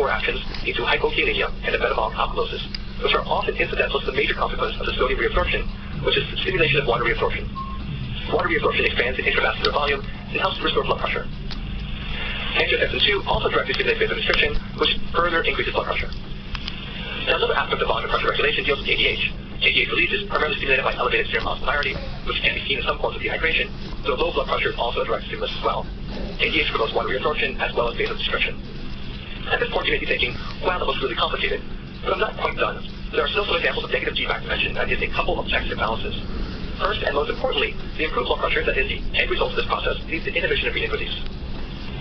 interactions lead to hypokalemia and metabolic alkalosis, which are often incidental to the major consequence of the sodium reabsorption, which is stimulation of water reabsorption. Water reabsorption expands the intravascular volume and helps to restore blood pressure. Angiotensin II also directly stimulates vasoconstriction, which further increases blood pressure. Now, another aspect of volume and pressure regulation deals with ADH. ADH release is primarily stimulated by elevated serum osmolarity, which can be seen in some forms of dehydration, though low blood pressure is also a direct stimulus as well. ADH promotes water reabsorption as well as vasoconstriction. At this point, you may be thinking, wow, that looks really complicated, but I'm not quite done. There are still some examples of negative feedback to mention, that is a couple of checks and balances. First, and most importantly, the improved blood pressure, that is the end result of this process, leads to inhibition of renin release.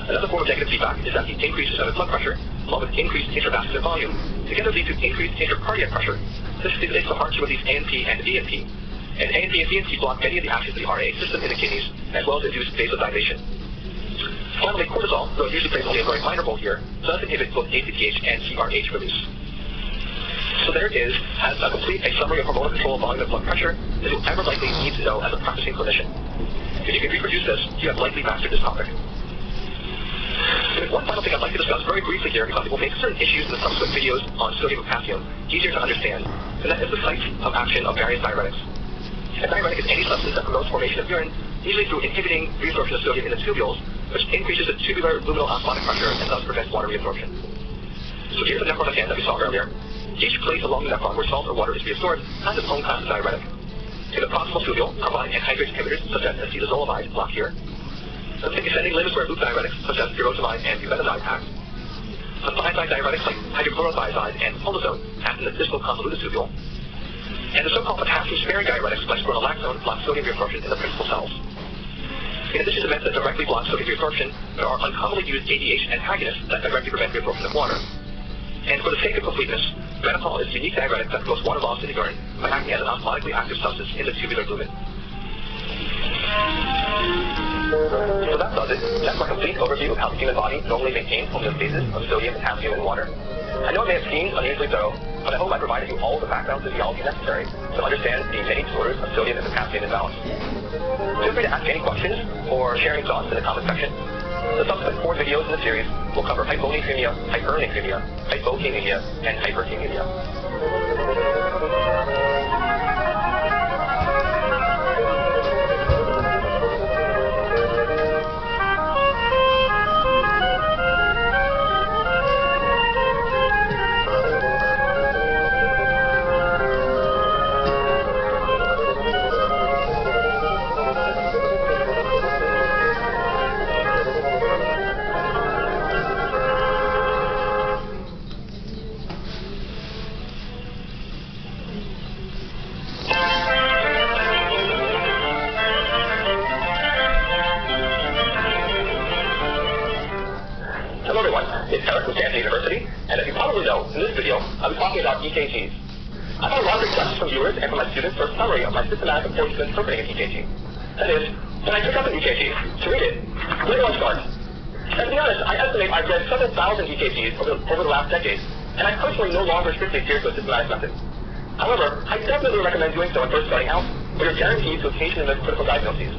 Another form of negative feedback is that the increased systemic blood pressure, along with increased intravascular volume, together lead to increased intracardiac pressure. This stimulates the heart to release ANP and BNP. And ANP and BNP block many of the actions of the RA system in the kidneys, as well as induce vasodilation. Finally, cortisol, though it usually plays only a very minor role here, does inhibit both ACTH and CRH release. So there it is, as a summary of hormonal control, volume, and blood pressure that you'll ever likely need to know as a practicing clinician. If you can reproduce this, you have likely mastered this topic. There's one final thing I'd like to discuss very briefly here, because it will make certain issues in the subsequent videos on sodium and potassium easier to understand, and that is the site of action of various diuretics. A diuretic is any substance that promotes formation of urine, usually through inhibiting reabsorption of sodium in the tubules, which increases the tubular luminal osmotic pressure and thus prevents water reabsorption. So here's the nephron of hand that we saw earlier. Each place along the nephron where salt or water is reabsorbed has its own class of diuretic. In the proximal tubule, carbonic anhydrase inhibitors such as acetazolamide block here. The thick ascending limb is where loop diuretics such as furosemide and bumetanide act. The thiazide diuretics like hydrochlorothiazide and polizone act in the distal convoluted tubule. And the so-called potassium-sparing diuretics like spironolactone block sodium reabsorption in the principal cells. In addition to meds that directly block sodium reabsorption, there are uncommonly used ADH antagonists that directly prevent reabsorption of water. And for the sake of completeness, mannitol is a unique diuretic that promotes water loss in the urine by acting as an osmotically active substance in the tubular lumen. So that does it. That's my complete overview of how the human body normally maintains homeostasis of sodium, potassium, and water. I know it may have seemed unusually thorough, but I hope I provided you all the background physiology necessary to understand the many disorders of sodium and potassium imbalance. Feel free to ask any questions or share any thoughts in the comment section. The subsequent 4 videos in the series will cover hyponatremia, hypernatremia, hypokalemia, and hyperkalemia. EKGs. I've had a lot of requests from viewers and from my students for a summary of my systematic approach to interpreting an EKG. That is, when I pick up an EKG to read it, where do I start? And to be honest, I estimate I've read several thousand EKGs over the last decade, and I personally no longer strictly adhere to a systematic method. However, I definitely recommend doing so when first starting out, where you're guaranteed to occasionally miss critical diagnoses.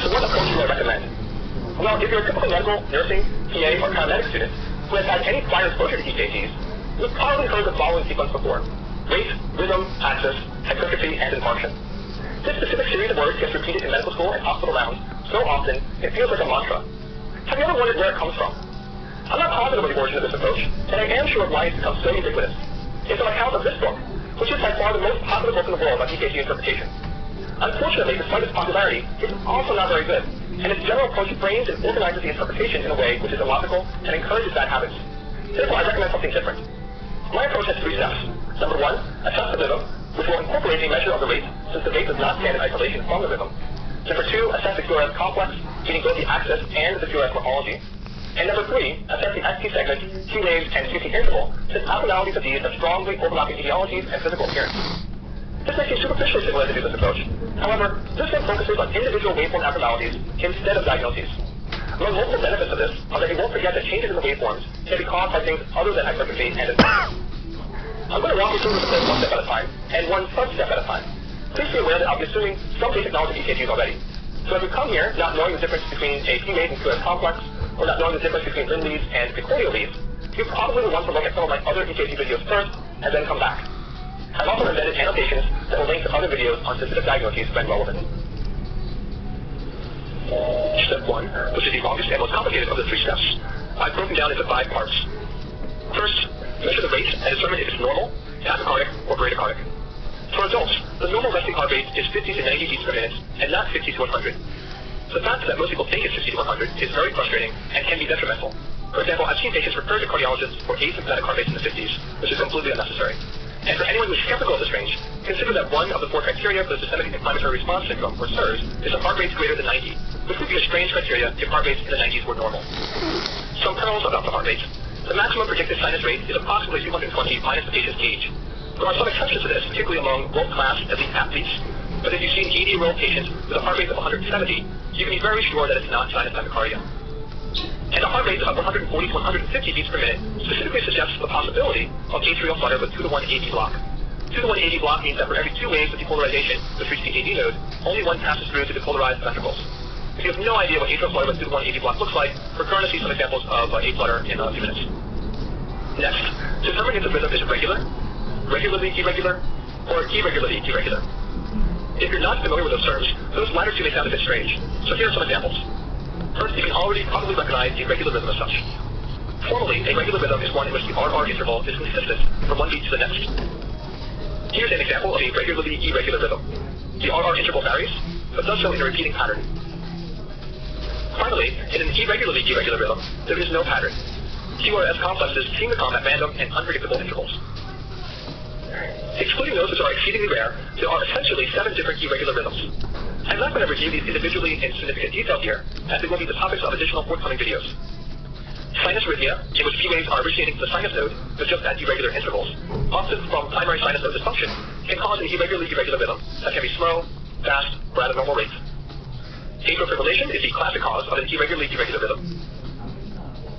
So what approach do I recommend? Well, if you're a typical medical, nursing, PA, or paramedic student who has had any prior exposure to EKGs, you've probably heard the following sequence before: rate, rhythm, axis, hypertrophy, and infarction. This specific series of words gets repeated in medical school and hospital rounds so often it feels like a mantra. Have you ever wondered where it comes from? I'm not positive of the origin of this approach, and I am sure of why it's become so ubiquitous. It's on account of this book, which is by far the most popular book in the world on EKG interpretation. Unfortunately, despite its popularity, it's also not very good, and its general approach frames and organizes the interpretation in a way which is illogical and encourages bad habits. Therefore, I recommend something different. My approach has 3 steps. Number 1, assess the rhythm, which will incorporate a measure of the rate, since the rate does not stand in isolation from the rhythm. Number 2, assess the QRS complex, meaning both the axis and the QRS morphology. And number 3, assess the ST segment, Q waves, and QT interval, since abnormalities of these have strongly overlapping etiologies and physical appearance. This may seem superficially similar to do this approach. However, this one focuses on individual waveform abnormalities instead of diagnoses. Among multiple benefits of this are that you won't forget that changes in the waveforms can be caused by things other than hypertrophy and infarction. I'm going to walk you through this approach one step at a time, and one sub-step at a time. Please be aware that I'll be assuming some basic knowledge of EKGs already. So if you come here not knowing the difference between a P wave and QRS complex, or not knowing the difference between limb leads and precordial leads, you probably will want to look at some of my other EKG videos first and then come back. I've also embedded annotations that will link to other videos on specific diagnoses when relevant. Step 1, which is the longest and most complicated of the 3 steps, I've broken down into 5 parts. First, measure the rate and determine if it's normal, tachycardic, or bradycardic. For adults, the normal resting heart rate is 50 to 90 beats per minute and not 50 to 100. The fact that most people think it's 50 to 100 is very frustrating and can be detrimental. For example, I've seen patients refer to cardiologists for asymptomatic heart rates in the 50s, which is completely unnecessary. And for anyone who is skeptical of this range, consider that one of the 4 criteria for the systemic inflammatory response syndrome, or SIRS, is a heart rate greater than 90, which would be a strange criteria if heart rates in the 90s were normal. Some pearls about the heart rate. The maximum predicted sinus rate is approximately 220 minus the patient's age. There are some exceptions to this, particularly among world-class elite athletes. But if you see an 80-year-old patient with a heart rate of 170, you can be very sure that it's not sinus tachycardia. And a heart rate of 140 to 150 beats per minute specifically suggests the possibility of atrial flutter with 2 to 1 AV block. 2 to 1 AV block means that for every 2 waves of depolarization which reach the AV node, only one passes through to depolarize the ventricles. If you have no idea what atrial flutter with 2 to 1 AV block looks like, we're going to see some examples of A flutter in a few minutes. Next, determine if the rhythm is regular, regularly irregular, or irregularly irregular. If you're not familiar with those terms, those latter two may sound a bit strange. So here are some examples. First, you can already probably recognize a regular rhythm as such. Formally, a regular rhythm is one in which the RR interval is consistent from one beat to the next. Here's an example of a regularly irregular rhythm. The RR interval varies, but does so in a repeating pattern. Finally, in an irregularly irregular rhythm, there is no pattern. QRS complexes seem to come at random and unpredictable intervals. Excluding those which are exceedingly rare, there are essentially 7 different irregular rhythms. I'm not going to review these individually in significant detail here, as they will be the topics of additional forthcoming videos. Sinus arrhythmia, in which P waves are originating from the sinus node, but just at irregular intervals, often from primary sinus node dysfunction, can cause an irregularly irregular rhythm that can be slow, fast, or at a normal rate. Atrial fibrillation is the classic cause of an irregularly irregular rhythm.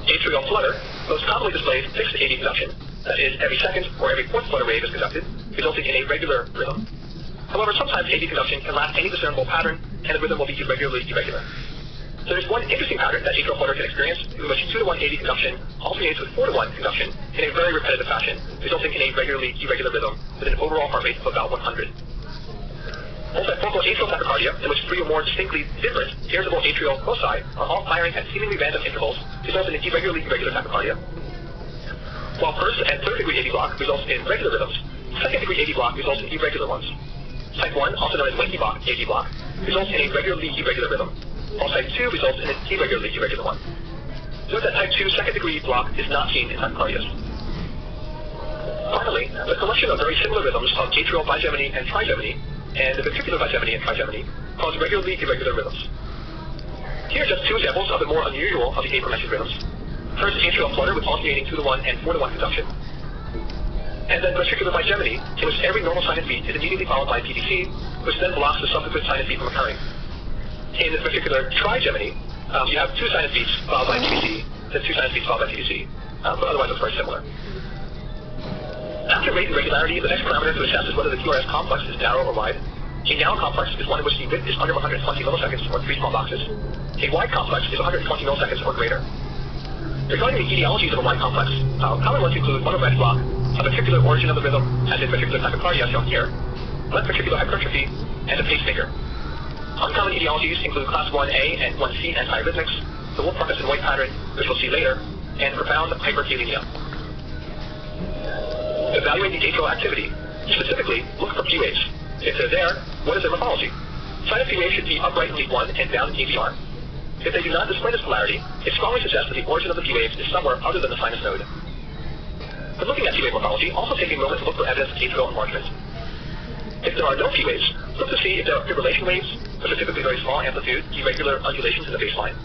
Atrial flutter most commonly displays fixed AV conduction, that is, every second or every 4th flutter wave is conducted, resulting in a regular rhythm. However, sometimes AV conduction can lack any discernible pattern, and the rhythm will be irregularly irregular. There is one interesting pattern that atrial flutter can experience, in which 2 to 1 AV conduction alternates with 4 to 1 conduction in a very repetitive fashion, resulting in a regularly irregular rhythm with an overall heart rate of about 100. Multifocal atrial tachycardia, in which 3 or more distinctly different irritable atrial foci are all firing at seemingly random intervals, results in an irregularly irregular tachycardia. While first and third degree AV block results in regular rhythms, second degree AV block results in irregular ones. Type 1, also known as Wendy AV block, results in a regularly irregular rhythm, while type 2 results in an irregularly irregular one. Note that type 2 second degree block is not seen in tachycardias. Finally, the collection of very similar rhythms of atrial bigeminy and trigeminy, and the ventricular bigeminy and trigeminy, cause regularly irregular rhythms. Here are just 2 examples of the more unusual of the aforementioned rhythms. First, atrial flutter with alternating 2 to 1 and 4 to 1 conduction. And then ventricular bigeminy, in which every normal sinus beat is immediately followed by PDC, which then blocks the subsequent sinus beat from occurring. In the ventricular trigeminy, you have 2 sinus beats followed by PDC, then 2 sinus beats followed by PDC, but otherwise it's very similar. After rate and regularity, the next parameter to assess is whether the QRS complex is narrow or wide. A narrow complex is one in which the width is under 120 milliseconds or 3 small boxes. A wide complex is 120 milliseconds or greater. Regarding the etiologies of a wide complex, common ones include monored block, a ventricular origin of the rhythm, as in ventricular tachycardia shown here, left ventricular hypertrophy, and a pacemaker. Uncommon etiologies include class 1A and 1C antiarrhythmics, the Wolff-Parkinson White pattern, which we'll see later, and profound hyperkalemia. Evaluate the atrial activity. Specifically, look for P waves. If they're there, what is their morphology? Sinus P waves should be upright in lead 1 and down in AVR. If they do not display this polarity, it strongly suggests that the origin of the P waves is somewhere other than the sinus node. When looking at P wave morphology, also take a moment to look for evidence of atrial enlargement. If there are no P waves, look to see if there are fibrillation waves, which are typically very small amplitude, irregular undulations in the baseline.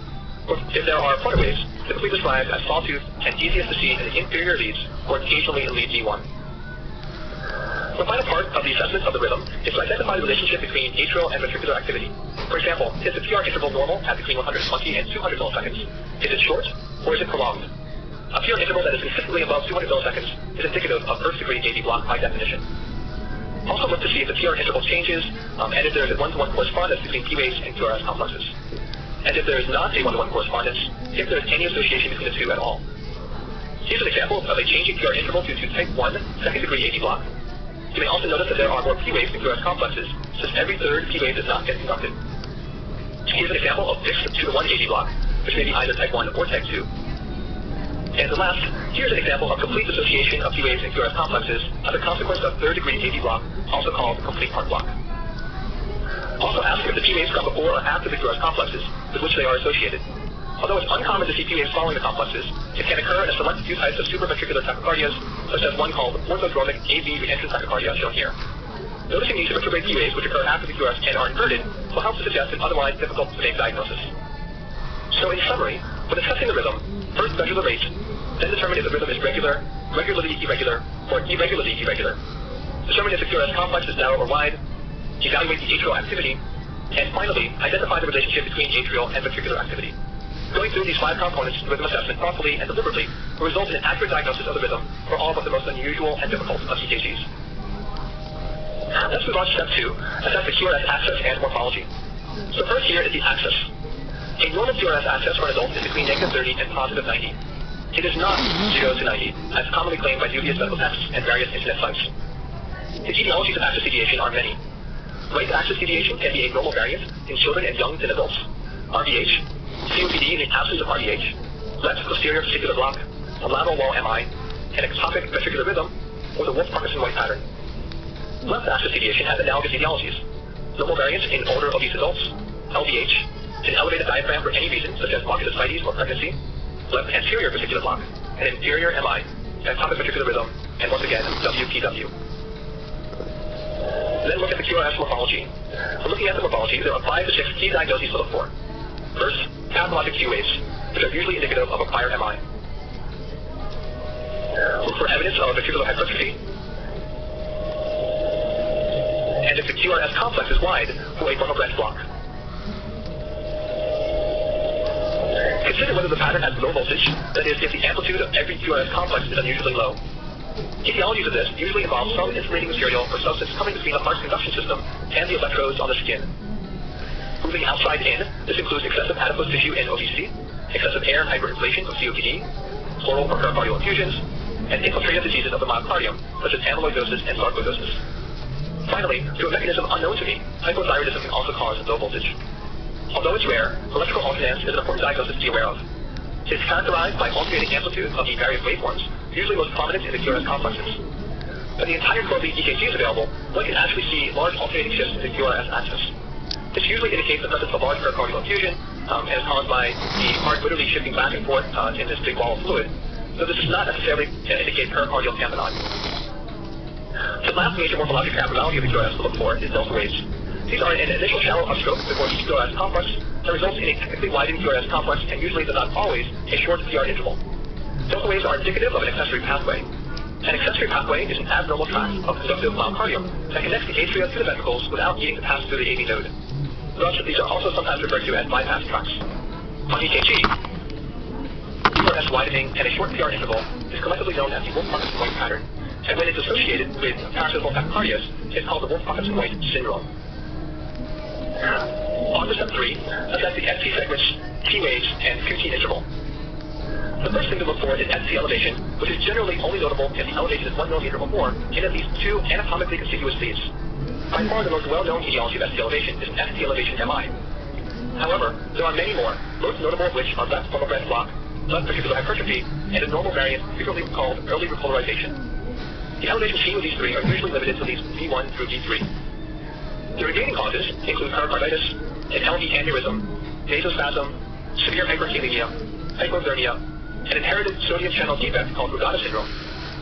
Or if there are flutter waves, typically described as sawtooth and easiest to see in the inferior leads, or occasionally in lead D1. The final part of the assessment of the rhythm is to identify the relationship between atrial and ventricular activity. For example, is the PR interval normal at between 120 and 200 milliseconds? Is it short, or is it prolonged? A PR interval that is consistently above 200 milliseconds is indicative of first-degree AV block by definition. Also look to see if the PR interval changes, and if there is a one-to-one correspondence between P waves and QRS complexes. And if there is not a one-to-one correspondence, if there is any association between the two at all. Here's an example of a changing PR interval due to type 1 second-degree AV block. You may also notice that there are more P waves in QRS complexes, since every third P wave does not get conducted. Here's an example of fixed 2-to-1 AV block, which may be either type 1 or type 2. And the last, here's an example of complete dissociation of P waves in QRS complexes as a consequence of third-degree AV block, also called complete part block. Also ask if the P waves come before or after the QRS complexes with which they are associated. Although it's uncommon to see P waves following the complexes, it can occur in a select few types of supraventricular tachycardias, such as one called orthodromic AV reentrant tachycardia, shown here. Noticing these retrograde P waves, which occur after the QRS and are inverted, will help to suggest an otherwise difficult to make diagnosis. So in summary, when assessing the rhythm, first measure the rate, then determine if the rhythm is regular, regularly irregular, or irregularly irregular. Determine if the QRS complex is narrow or wide, evaluate the atrial activity, and finally, identify the relationship between atrial and ventricular activity. Going through these 5 components in rhythm assessment thoughtfully and deliberately will result in an accurate diagnosis of the rhythm for all but the most unusual and difficult of EKGs. Let's move on to step 2, assess the QRS axis and morphology. So first here is the axis. A normal QRS axis for an adult is between -30 and +90. It is not 0 to 90, as commonly claimed by dubious medical texts and various internet sites. The etiologies of axis deviation are many. Right axis deviation can be a normal variant in children and young in adults. RVH, COPD in the absence of RVH, left posterior vesicular block, a lateral wall MI, an ectopic ventricular rhythm, or the Wolff-Parkinson-White pattern. Left axis deviation has analogous etiologies. Normal variants in older obese adults, LVH, an elevated diaphragm for any reason, such as bronchitis or pregnancy, left anterior vesicular block, an inferior MI, an ectopic ventricular rhythm, and once again, WPW. Then look at the QRS morphology. When looking at the morphology, there are 5 to 6 key diagnoses to look for. First, pathologic Q waves, which are usually indicative of a prior MI. Look for evidence of ventricular hypertrophy. And if the QRS complex is wide, for a frontal branch block. Consider whether the pattern has low voltage, that is, if the amplitude of every QRS complex is unusually low. Etiologies of this usually involve some insulating material or substance coming between the heart's conduction system and the electrodes on the skin. Moving outside in, this includes excessive adipose tissue in obesity, excessive air and hyperinflation of COPD, pleural or pericardial effusions, and infiltrative diseases of the myocardium, such as amyloidosis and sarcoidosis. Finally, through a mechanism unknown to me, hypothyroidism can also cause low voltage. Although it's rare, electrical alternance is an important diagnosis to be aware of. It is characterized by alternating amplitude of the various waveforms, usually most prominent in the QRS complexes. When the entire quarterly EKG is available, one can actually see large alternating shifts in the QRS axis. This usually indicates the presence of large pericardial effusion and is caused by the heart literally shifting back and forth in this big wall of fluid, so this does not necessarily indicate pericardial tamponade. The last major morphologic abnormality of the QRS to look for is delta waves. These are an initial shallow upstroke before each QRS complex that results in a technically widened QRS complex and usually, but not always, a short PR interval. Delta waves are indicative of an accessory pathway. An accessory pathway is an abnormal tract of conductive myocardium that connects the atria to the ventricles without needing to pass through the AV node. Thus, these are also sometimes referred to as bypass tracts. On EKG, QRS widening and a short PR interval is collectively known as the Wolff-Parkinson-White pattern, and when it's associated with paroxysmal tachycardias, it's called the Wolff-Parkinson-White syndrome. On to step 3, assess the ST segments, T waves, and QT interval. The first thing to look for is ST elevation, which is generally only notable if the elevation is 1 millimeter or more in at least 2 anatomically contiguous leads. By far the most well-known etiology of ST elevation is an ST elevation MI. However, there are many more, most notable of which are left frontal branch block, left ventricular hypertrophy, and a normal variant frequently called early repolarization. The elevations seen with these 3 are usually limited to these V1 through V3. The remaining causes include pericarditis, an LV aneurysm, vasospasm, severe hyperkalemia, hypothermia, an inherited sodium channel defect called Brugada syndrome,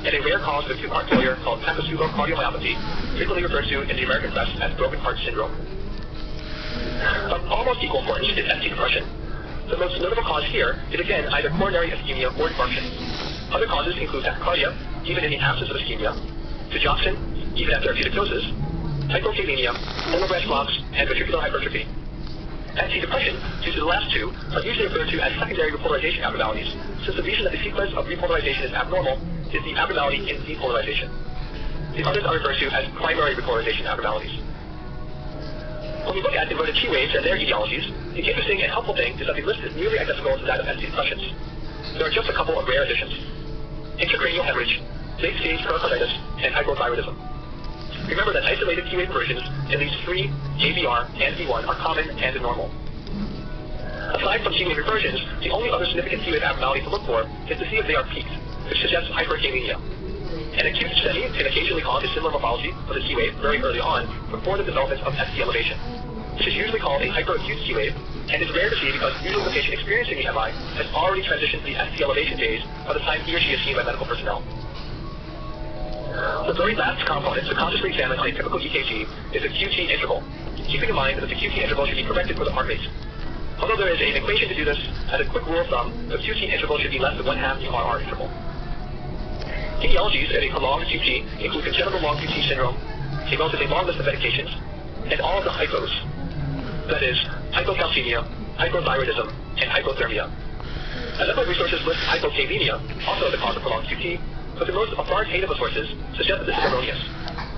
and a rare cause of acute heart failure called Takotsubo cardiomyopathy, frequently referred to in the American press as broken heart syndrome. Of almost equal importance is ST depression. The most notable cause here is again either coronary ischemia or infarction. Other causes include tachycardia, even in the absence of ischemia, digoxin, even at therapeutic doses, hypokalemia, frontal branch blocks, and ventricular hypertrophy. ST depression, due to the last 2, are usually referred to as secondary repolarization abnormalities, since the reason that the sequence of repolarization is abnormal is the abnormality in depolarization. The others are referred to as primary repolarization abnormalities. When we look at inverted T waves and their etiologies, the interesting and helpful thing is that the list is nearly identical to that of ST depressions. There are just a couple of rare additions. intracranial hemorrhage, late-stage pericarditis, and hypothyroidism. Remember that isolated T-wave versions in these three, AVR and V1, are common and normal. Aside from T-wave reversions, the only other significant T-wave abnormality to look for is to see if they are peaked, which suggests hyperkalemia. An acute STEMI can occasionally cause a similar morphology of the T-wave very early on before the development of ST elevation, which is usually called a hyperacute T-wave, and is rare to see because usually the patient experiencing the MI has already transitioned to the ST elevation phase by the time he or she is seen by medical personnel. The very last component to consciously examine on a typical EKG is the QT interval, keeping in mind that the QT interval should be corrected for the heart rate. Although there is an equation to do this, as a quick rule of thumb, the QT interval should be less than 1/2 the RR interval. Etiologies of a prolonged QT include congenital long QT syndrome, a relatively long list of medications, and all of the hypos. That is, hypocalcemia, hypothyroidism, and hypothermia. A number of resources list hypokalemia also as the cause of prolonged QT, but the most authoritative of sources suggest that this is erroneous.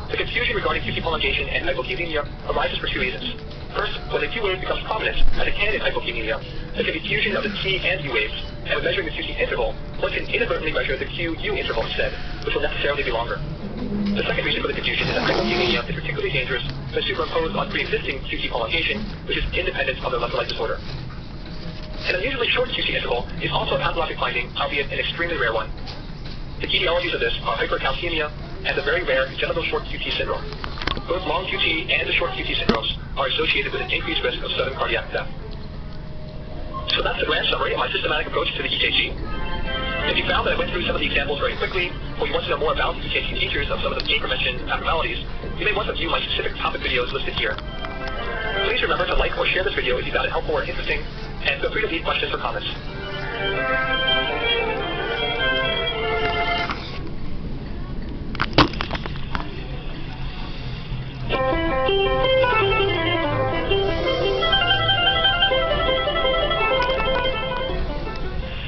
The confusion regarding QT prolongation and hypokalemia arises for two reasons. First, when the Q wave becomes prominent, as it can in hypokalemia, there can be fusion of the T and U waves, and when measuring the QT interval, one can inadvertently measure the QU interval instead, which will necessarily be longer. The second reason for the confusion is that hypokalemia is particularly dangerous when superimposed on pre-existing QT prolongation, which is independent of the electrolyte disorder. An unusually short QT interval is also a pathologic finding, albeit an extremely rare one. The etiologies of this are hypercalcemia and the very rare congenital short QT syndrome. Both long QT and the short QT syndromes are associated with an increased risk of sudden cardiac death. So that's the grand summary of my systematic approach to the EKG. If you found that I went through some of the examples very quickly, or you want to know more about the EKG features of some of the aforementioned abnormalities, you may want to view my specific topic videos listed here. Please remember to like or share this video if you found it helpful or interesting, and feel free to leave questions or comments.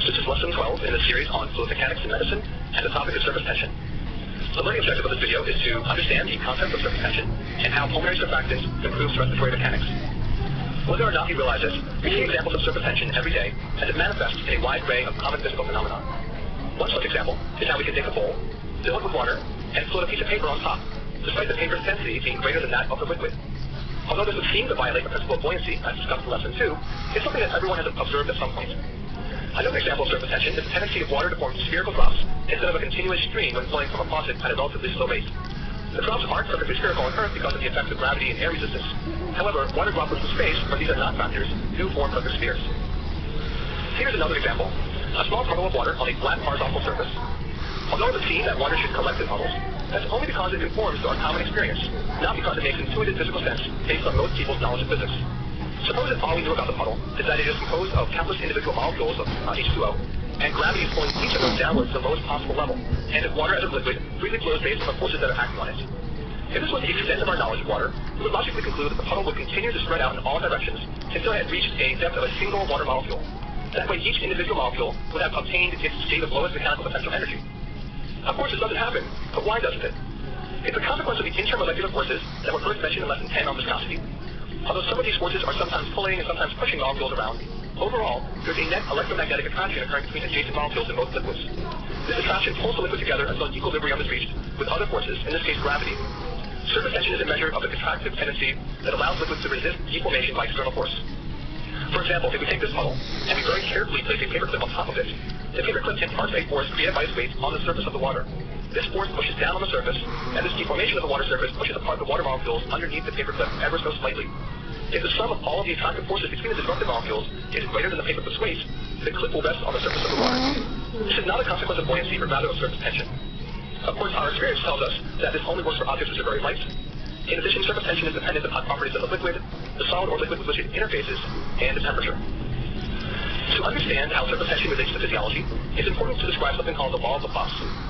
This is lesson 12 in the series on fluid mechanics in medicine and the topic of surface tension. The learning objective of this video is to understand the concept of surface tension and how pulmonary surfactants improves respiratory mechanics. Whether or not you realize this, we see examples of surface tension every day as it manifests in a wide array of common physical phenomena. One such example is how we can take a bowl, fill it with water, and float a piece of paper on top, despite the paper's density being greater than that of the liquid. Although this would seem to violate the principle of buoyancy, as discussed in lesson 2, it's something that everyone has observed at some point. Another example of surface tension is the tendency of water to form spherical drops instead of a continuous stream when flowing from a faucet at a relatively slow rate. The drops aren't perfectly spherical on Earth because of the effects of gravity and air resistance. However, water droplets in space, where these are not factors, do form perfect spheres. Here's another example. A small puddle of water on a flat horizontal surface. Although it would seem that water should collect in puddles, that's only because it conforms to our common experience, not because it makes intuitive physical sense based on most people's knowledge of physics. Suppose that all we knew about the puddle is that it is composed of countless individual molecules of H2O, and gravity is pulling each of them downwards to the lowest possible level, and if water as a liquid freely flows based on the forces that are acting on it. If this was the extent of our knowledge of water, we would logically conclude that the puddle would continue to spread out in all directions until it had reached a depth of a single water molecule. That way each individual molecule would have obtained its state of lowest mechanical potential energy. Of course this doesn't happen, but why doesn't it? It's a consequence of the intermolecular forces that were first mentioned in lesson 10 on viscosity. Although some of these forces are sometimes pulling and sometimes pushing molecules around, overall, there's a net electromagnetic attraction occurring between adjacent molecules in both liquids. This attraction pulls the liquid together until equilibrium is reached with other forces, in this case gravity. Surface tension is a measure of the contractive tendency that allows liquids to resist deformation by external force. For example, if we take this puddle and we very carefully place a paperclip on top of it, the paperclip imparts a force created by its weight on the surface of the water. This force pushes down on the surface, and this deformation of the water surface pushes apart the water molecules underneath the paperclip ever so slightly. If the sum of all of the attractive forces between the disruptive molecules is greater than the paperclip's weight, the clip will rest on the surface of the water. This is not a consequence of buoyancy, but rather of surface tension. Of course, our experience tells us that this only works for objects which are very light. In addition, surface tension is dependent upon properties of the liquid, the solid or liquid with which it interfaces, and the temperature. To understand how surface tension relates to physiology, it's important to describe something called the law of Laplace.